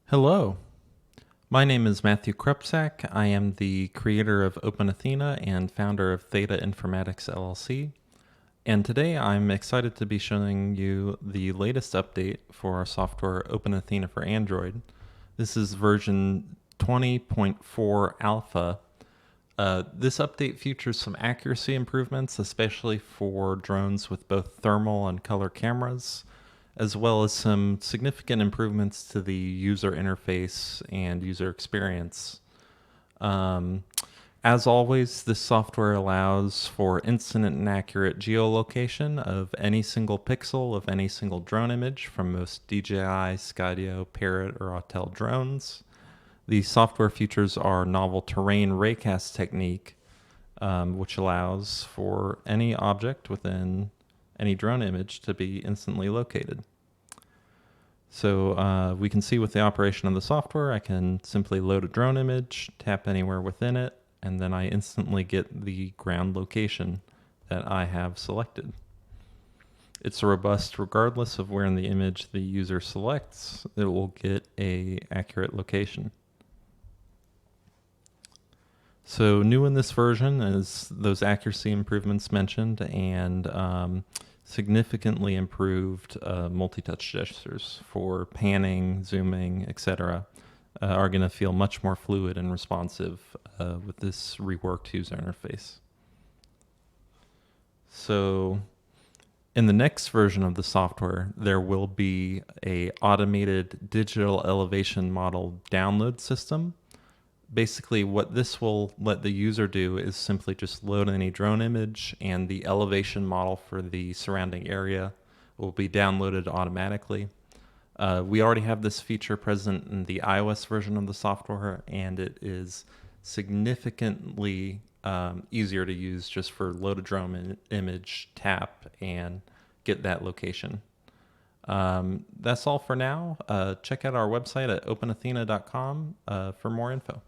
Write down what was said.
Hello, my name is Matthew Krupsak. I am the creator of OpenAthena and founder of Theta Informatics LLC. And today I'm excited to be showing you the latest update for our software OpenAthena for Android. This is version 20.4 alpha. This update features some accuracy improvements, especially for drones with both thermal and color cameras, as well as some significant improvements to the user interface and user experience. Um, as always, this software allows for instant and accurate geolocation of any single pixel of any single drone image from most DJI, Skydio, Parrot, or Autel drones. The software features our novel terrain raycast technique, which allows for any object within any drone image to be instantly located. So we can see with the operation of the software, I can simply load a drone image, tap anywhere within it, and then I instantly get the ground location that I have selected. It's robust regardless of where in the image the user selects, it will get an accurate location. So new in this version is those accuracy improvements mentioned and significantly improved multi-touch gestures for panning, zooming, etc. Are going to feel much more fluid and responsive with this reworked user interface. So in the next version of the software, there will be a automated digital elevation model download system. Basically, what this will let the user do is simply just load any drone image, and the elevation model for the surrounding area will be downloaded automatically. We already have this feature present in the iOS version of the software, and it is significantly easier to use just for load a drone image, tap, and get that location. That's all for now. Check out our website at openathena.com for more info.